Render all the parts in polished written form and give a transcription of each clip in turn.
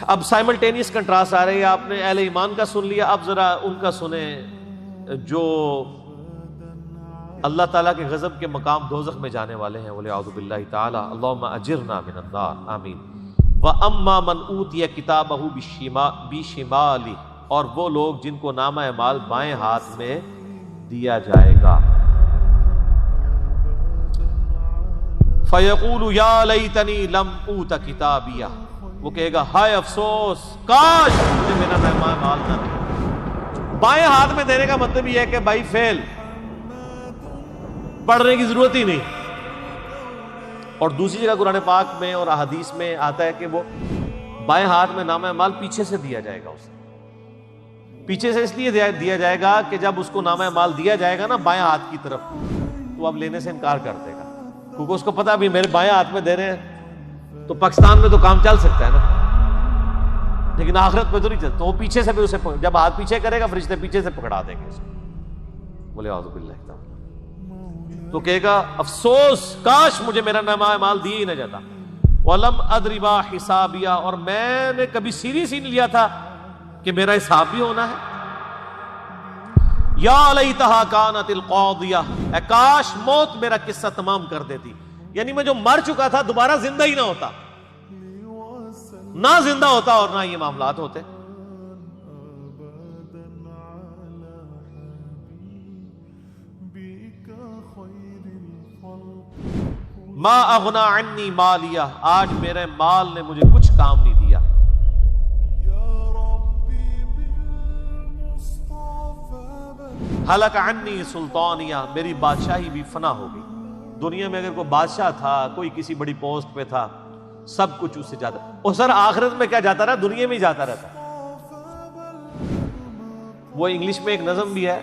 اب simultaneous contrast آ رہی ہے. آپ نے اہل ایمان کا سن لیا, اب ذرا ان کا سنیں جو اللہ تعالیٰ کے غضب کے مقام دوزخ میں جانے والے ہیں. وَلِعَوْذُ بِاللَّهِ تَعَالَى اللَّهُمَّ أَجِرْنَا مِنَ النَّارِ آمین. وَأَمَّا مَنْ أُوتِيَ كِتَابَهُ بِشِمَالِهِ, اور وہ لوگ جن کو نامہ اعمال بائیں ہاتھ میں دیا جائے گا. فَيَقُولُ يَا لَيْتَنِي لَمْ أُوتَ كِتَابِيَهْ, وہ کہے گا ہائے افسوس, کاش مجھے میرا نامہ اعمال نہ دیا. بائیں ہاتھ میں دینے کا مطلب یہ ہے کہ بھائی فیل, پڑھنے کی ضرورت ہی نہیں. اور دوسری جگہ قرآن پاک میں اور احادیث میں آتا ہے کہ وہ بائیں ہاتھ میں نامہ اعمال پیچھے سے دیا جائے گا. اسے پیچھے سے اس لیے دیا جائے گا کہ جب اس کو نامہ اعمال دیا جائے گا نا بائیں ہاتھ کی طرف, تو اب لینے سے انکار کر دے گا, کیونکہ اس کو پتا بھی میرے بائیں ہاتھ میں دے رہے ہیں تو پاکستان میں تو کام چل سکتا ہے نا, لیکن آخرت میں تو نہیں چلتا. تو وہ پیچھے سے بھی اسے, جب ہاتھ پیچھے کرے گا فرشتے پیچھے سے پکڑا دیں گے اسے. بولے اعوذ باللہ. تو کہے گا افسوس, کاش مجھے میرا نامہ اعمال دیا ہی نہ جاتا. وَلَمْ أَدْرِ مَا حِسَابِيَهْ, اور میں نے کبھی سیریس ہی نہیں لیا تھا کہ میرا حساب بھی ہونا ہے. یا لیتہا کانت القاضیہ, اے کاش موت میرا قصہ تمام کر دیتی. یعنی میں جو مر چکا تھا دوبارہ زندہ ہی نہ ہوتا, نہ زندہ ہوتا اور نہ یہ معاملات ہوتے. ما اغنا عنی مالیہ, آج میرے مال نے مجھے کچھ کام نہیں دیا. ہلک عنی سلطانیہ, میری بادشاہی بھی فنا ہو گئی. دنیا میں اگر کوئی بادشاہ تھا, کوئی کسی بڑی پوسٹ پہ تھا, سب کچھ اس سے جاتا. اور سر آخرت میں کیا جاتا رہا, دنیا میں ہی جاتا رہتا. وہ انگلش میں ایک نظم بھی ہے,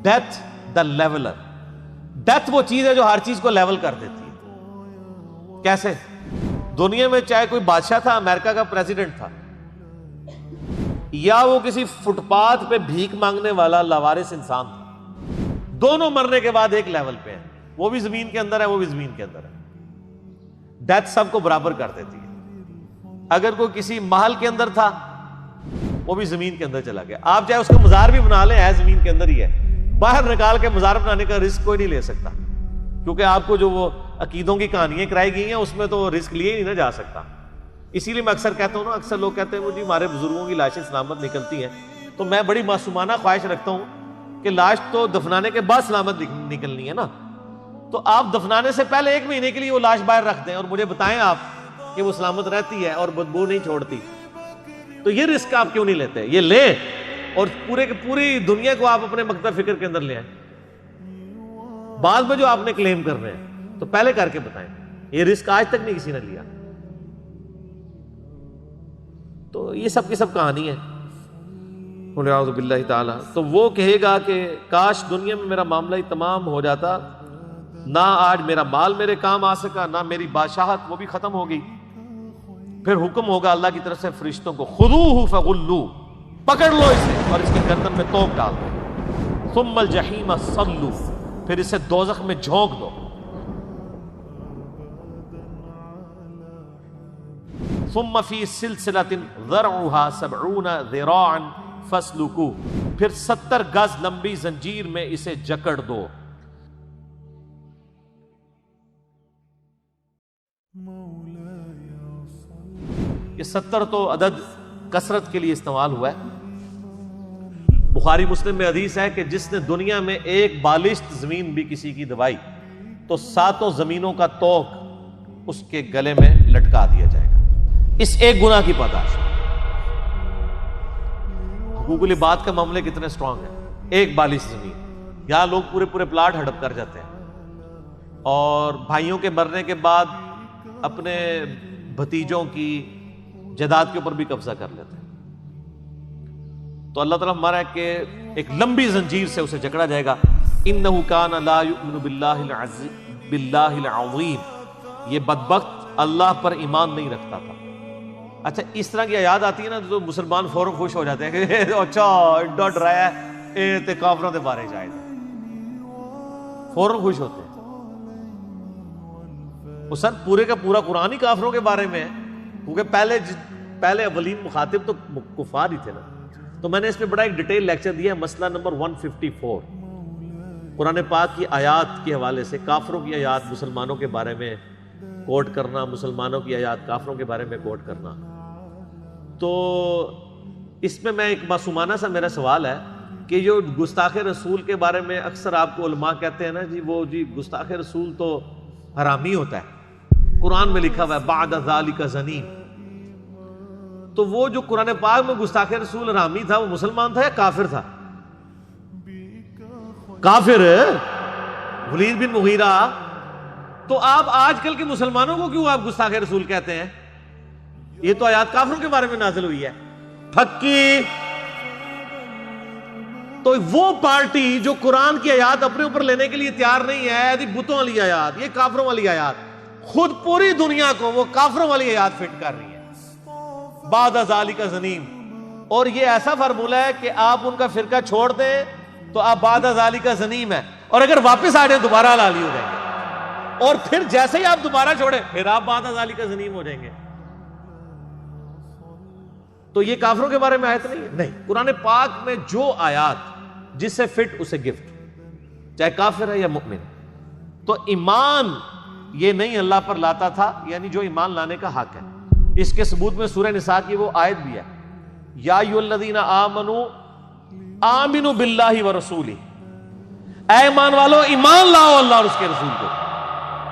ڈیتھ دا لیولر. ڈیتھ وہ چیز ہے جو ہر چیز کو لیول کر دیتی ہے. کیسے؟ دنیا میں چاہے کوئی بادشاہ تھا, امریکہ کا پریزیڈنٹ تھا, یا وہ کسی فٹ پاتھ پہ بھیک مانگنے والا لاوارث انسان تھا, دونوں مرنے کے بعد ایک لیول پہ ہیں. وہ بھی زمین کے اندر ہے, وہ بھی زمین کے اندر ہے. ڈیتھ سب کو برابر کر دیتی ہے. اگر کوئی کسی محل کے اندر تھا, وہ بھی زمین کے اندر چلا گیا. آپ چاہے اس کا مزار بھی بنا لیں, ہے زمین کے اندر ہی ہے, باہر نکال کے مزار بنانے کا رسک کوئی نہیں لے سکتا, کیونکہ آپ کو جو وہ عقیدوں کی کہانیاں کرائی گئی ہیں اس میں تو رسک لیے ہی نہیں نہ جا سکتا. اسی لیے میں اکثر کہتا ہوں نا, اکثر لوگ کہتے ہیں وہ جی ہمارے بزرگوں کی لاشیں سلامت نکلتی ہیں, تو میں بڑی معصومانہ خواہش رکھتا ہوں کہ لاش تو دفنانے کے بعد سلامت نکلنی ہے نا, تو آپ دفنانے سے پہلے 1 مہینے کے لیے وہ لاش باہر رکھ دیں اور مجھے بتائیں آپ کہ وہ سلامت رہتی ہے اور بدبو نہیں چھوڑتی. تو یہ رسک آپ کیوں نہیں لیتے؟ یہ لیں اور پورے کی پوری دنیا کو آپ اپنے مکتب فکر کے اندر لے آئیں. بعد میں جو آپ نے کلیم کر رہے ہیں تو پہلے کر کے بتائیں. یہ رسک آج تک نہیں کسی نے لیا. تو یہ سب کی سب کہانی ہے. اعوذ باللہ تعالی. تو وہ کہے گا کہ کاش دنیا میں میرا معاملہ ہی تمام ہو جاتا, نہ آج میرا مال میرے کام آ سکا, نہ میری بادشاہت وہ بھی ختم ہو گئی. پھر حکم ہوگا اللہ کی طرف سے فرشتوں کو, خذوہ فغلوہ, پکڑ لو اسے اور اس کی گردن میں توپ ڈال دو. ثم الجحیم صلوا, پھر اسے دوزخ میں جھونک دو. ثم فی سلسلۃ ذرعها 70 ذراعا فاسلکوہ, پھر 70 گز لمبی زنجیر میں اسے جکڑ دو. یہ 70 تو عدد کثرت کے لیے استعمال ہوا ہے. بخاری مسلم میں حدیث ہے کہ جس نے دنیا میں ایک بالشت زمین بھی کسی کی دبائی تو 7 زمینوں کا توق اس کے گلے میں لٹکا دیا جائے گا, اس ایک گناہ کی پاداش. حقوق العباد کا معاملے کتنے سٹرانگ ہیں. ایک بالشت زمین, یہاں لوگ پورے پورے پلاٹ ہڑپ کر جاتے ہیں اور بھائیوں کے مرنے کے بعد اپنے بھتیجوں کی جائیداد کے اوپر بھی قبضہ کر لیتے ہیں. تو اللہ تعالیٰ ہمارا ہے کہ ایک لمبی زنجیر سے اسے جکڑا جائے گا. انہ کان لا یؤمن باللہ العظیم, یہ بدبخت اللہ پر ایمان نہیں رکھتا تھا. اچھا اس طرح کی آیات آتی ہے نا تو مسلمان فوراً خوش ہو جاتے ہیں کہ اچھا ایڈا ڈرایا ہے اے تے کافراں دے بارے جائے, فوراً خوش ہوتے ہیں. وہ سر پورے کا پورا قرآن ہی کافروں کے بارے میں ہے, کیونکہ پہلے اولین مخاطب تو کفار ہی تھے نا. تو میں نے اس پہ بڑا ایک ڈیٹیل لیکچر دیا ہے, مسئلہ نمبر 154, قرآن پاک کی آیات کے حوالے سے کافروں کی آیات مسلمانوں کے بارے میں کوٹ کرنا, مسلمانوں کی آیات کافروں کے بارے میں کوٹ کرنا. تو اس میں ایک معصومانہ سا میرا سوال ہے کہ جو گستاخ رسول کے بارے میں اکثر آپ کو علماء کہتے ہیں نا جی, وہ جی گستاخ رسول تو حرامی ہوتا ہے, قرآن میں لکھا ہوا ہے بعد ذالک زنیم. تو وہ جو قرآن پاک میں گستاخ رسول حرامی تھا وہ مسلمان تھا یا کافر تھا؟ کافر, ولید بن مغیرہ. تو آپ آج کل کے مسلمانوں کو کیوں آپ گستاخ رسول کہتے ہیں؟ یہ تو آیات کافروں کے بارے میں نازل ہوئی ہے. پھکی. تو وہ پارٹی جو قرآن کی آیات اپنے اوپر لینے کے لیے تیار نہیں ہے, بتوں والی آیات, یہ کافروں والی آیات, خود پوری دنیا کو وہ کافروں والی آیات فٹ کر رہی ہے بعد ذالک زنیم. اور یہ ایسا فارمولہ ہے کہ آپ ان کا فرقہ چھوڑ دیں تو آپ بعد ذالک زنیم ہے, اور اگر واپس آ جائیں دوبارہ حلالی ہو جائیں گے, اور پھر جیسے ہی آپ دوبارہ چھوڑیں پھر آپ بعد ذالک زنیم ہو جائیں گے. تو یہ کافروں کے بارے میں آیت نہیں ہے. نہیں, قرآن پاک میں جو آیات جس سے فٹ اسے گفٹ, چاہے کافر ہے یا مومن. تو ایمان یہ نہیں اللہ پر لاتا تھا, یعنی جو ایمان لانے کا حق ہے. اس کے ثبوت میں سورہ نساء کی وہ آیت بھی ہے, یا ایھا الذین آمنوا آمنوا باللہ ورسولہ, اے ایمان والو ایمان لاؤ اللہ اور اس کے رسول کو.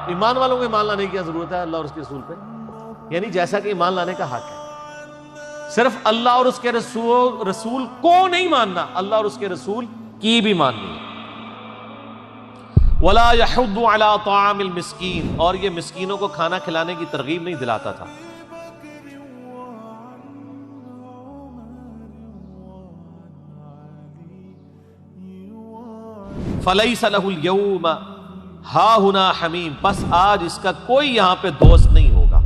ایمان والوں کو ایمان لانے کی کیا ضرورت ہے اللہ اور اس کے رسول پہ؟ یعنی جیسا کہ ایمان لانے کا حق ہے, صرف اللہ اور اس کے رسول کو نہیں ماننا, اللہ اور اس کے رسول کی بھی ماننی ہے. وَلَا يَحُضُّ عَلَىٰ طَعَامِ الْمِسْكِينِ, اور یہ مسکینوں کو کھانا کھلانے کی ترغیب نہیں دلاتا تھا. فَلَيْسَ لَهُ الْيَوْمَ هَاهُنَا حَمِيمٌ, بس آج اس کا کوئی یہاں پہ دوست نہیں ہوگا.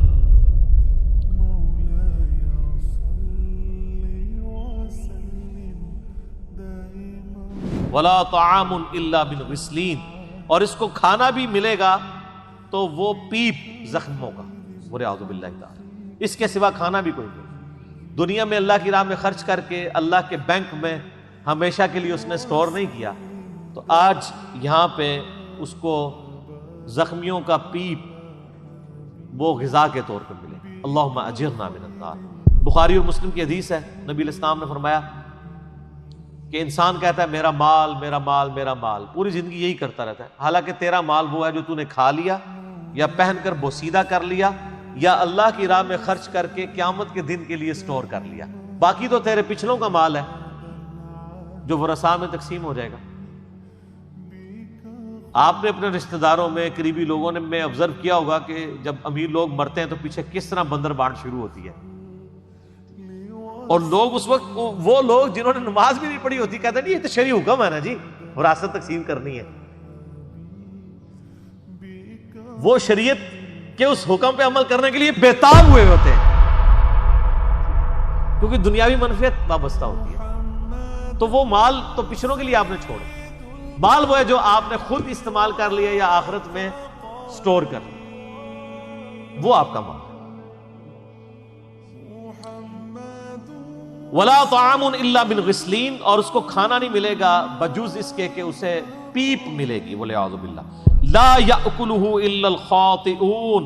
وَلَا طَعَامٌ إِلَّا مِنْ غِسْلِينَ, اور اس کو کھانا بھی ملے گا تو وہ پیپ زخموں کا, وَلِعِیاذُ بِاللَّهِ تعالی, اس کے سوا کھانا بھی کوئی نہیں. دنیا میں اللہ کی راہ میں خرچ کر کے اللہ کے بینک میں ہمیشہ کے لیے اس نے سٹور نہیں کیا, تو آج یہاں پہ اس کو زخمیوں کا پیپ وہ غذا کے طور پر ملے. اللہم اجرنا من النار. بخاری اور مسلم کی حدیث ہے, نبی علیہ السلام نے فرمایا کہ انسان کہتا ہے میرا مال میرا مال میرا مال, پوری زندگی یہی کرتا رہتا ہے, حالانکہ تیرا مال وہ ہے جو تو نے کھا لیا یا پہن کر بوسیدہ کر لیا یا اللہ کی راہ میں خرچ کر کے قیامت کے دن کے لیے سٹور کر لیا. باقی تو تیرے پچھلوں کا مال ہے جو ورثاء میں تقسیم ہو جائے گا. آپ نے اپنے رشتہ داروں میں قریبی لوگوں نے میں آبزرو کیا ہوگا کہ جب امیر لوگ مرتے ہیں تو پیچھے کس طرح بندر بانٹ شروع ہوتی ہے, اور لوگ اس وقت وہ لوگ جنہوں نے نماز بھی نہیں پڑھی ہوتی کہتے ہیں یہ تو شرعی حکم ہے نا جی, وراثت تقسیم کرنی ہے. وہ شریعت کے اس حکم پہ عمل کرنے کے لیے بےتاب ہوئے ہوتے ہیں, کیونکہ دنیاوی منفعت وابستہ ہوتی ہے. تو وہ مال تو پچھلوں کے لیے آپ نے چھوڑا, مال وہ ہے جو آپ نے خود استعمال کر لیا یا آخرت میں سٹور کر لیا, وہ آپ کا مال ہے. وَلَا طَعَامٌ إِلَّا بِالْغِسْلِينَ, اور اس کو کھانا نہیں ملے گا بجوز اس کے کہ اسے پیپ ملے گی. وَلِعِیاذُ بِاللَّهِ لَا يَأْكُلُهُ إِلَّا الْخَاطِئُونَ,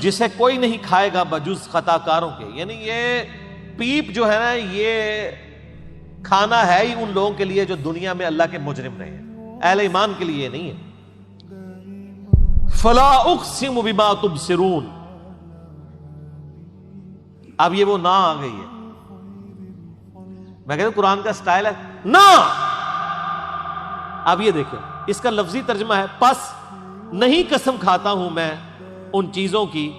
جسے کوئی نہیں کھائے گا بجوز خطا کاروں کے. یعنی یہ پیپ جو ہے نا یہ کھانا ہے ہی ان لوگوں کے لیے جو دنیا میں اللہ کے مجرم رہے ہیں, اہل ایمان کے لیے نہیں ہے. فَلَا أُقْسِمُ بِمَا تُبْصِرُونَ, اب یہ وہ نہ آ گئی ہے. میں کہتا ہوں قرآن کا سٹائل ہے نا. اب یہ دیکھیں اس کا لفظی ترجمہ ہے پس نہیں قسم کھاتا ہوں میں ان چیزوں کی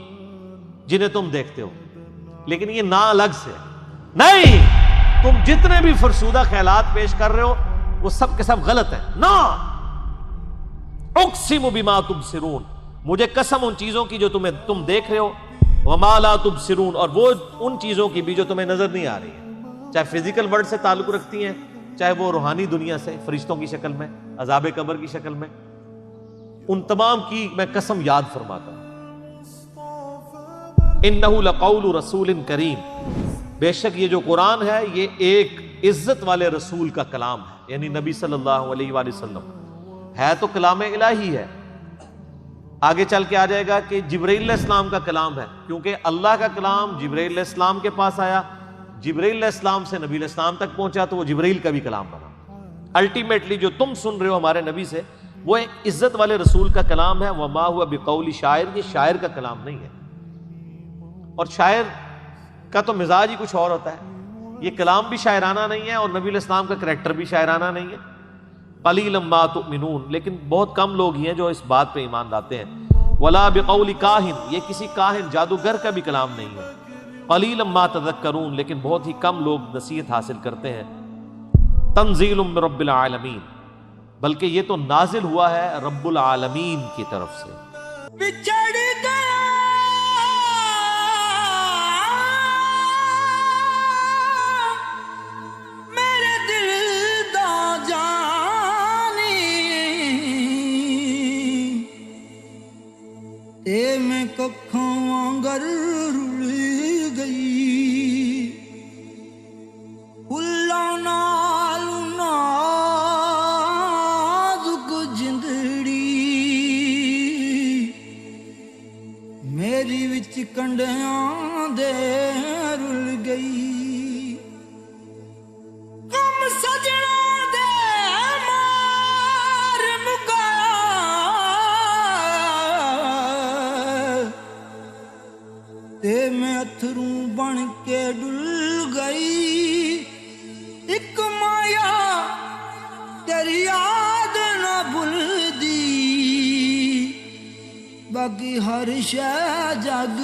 جنہیں تم دیکھتے ہو, لیکن یہ نہ الگ سے نہیں, تم جتنے بھی فرسودہ خیالات پیش کر رہے ہو وہ سب کے سب غلط ہیں. نا اقسم بما تبصرون, مجھے قسم ان چیزوں کی جو تم دیکھ رہے ہو, وما لا تبصرون, اور وہ ان چیزوں کی بھی جو تمہیں نظر نہیں آ رہی ہیں, چاہے فزیکل ورلڈ سے تعلق رکھتی ہیں چاہے وہ روحانی دنیا سے فرشتوں کی شکل میں, عذاب قبر کی شکل میں, ان تمام کی میں قسم یاد فرماتا ہوں. انہ لقول رسول کریم، بے شک یہ جو قرآن ہے یہ ایک عزت والے رسول کا کلام ہے، یعنی نبی صلی اللہ علیہ وآلہ وسلم ہے تو کلام الہی ہے۔ آگے چل کے آ جائے گا کہ جبرائیل علیہ السلام کا کلام ہے، کیونکہ اللہ کا کلام جبرائیل علیہ السلام کے پاس آیا، جبرائیل علیہ السلام سے نبی علیہ السلام تک پہنچا تو وہ جبرائیل کا بھی کلام بنا۔ الٹیمیٹلی جو تم سن رہے ہو ہمارے نبی سے وہ ایک عزت والے رسول کا کلام ہے۔ وما ہوا بقول شاعر، یہ شاعر کا کلام نہیں ہے، اور شاعر کا تو مزاج ہی کچھ اور ہوتا ہے، یہ کلام بھی شاعرانہ نہیں ہے اور نبی علیہ السلام کا کریکٹر بھی شاعرانہ نہیں ہے۔ قلیلا ما تؤمنون، لیکن بہت کم لوگ ہی ہیں جو اس بات پہ ایمان لاتے ہیں۔ ولا بقول کاہن، یہ کسی کاہن جادوگر کا بھی کلام نہیں ہے۔ قلیلا ما تذکرون، لیکن بہت ہی کم لوگ نصیحت حاصل کرتے ہیں۔ تنزیل من رب العالمین، بلکہ یہ تو نازل ہوا ہے رب العالمین کی طرف سے۔ بچھڑ گیا میرے دل دا جانی، تے میں ککھاں وانگر رل گئی، پھلاں نال نازک جندڑی میری وچ کنڈیاں دے رل گئی، غم سجنا دے مار مکا تے میں اتھروں بن کے ڈل گئی، ایک مایا تیری یاد نہ بھلدی، باقی ہر شے جگ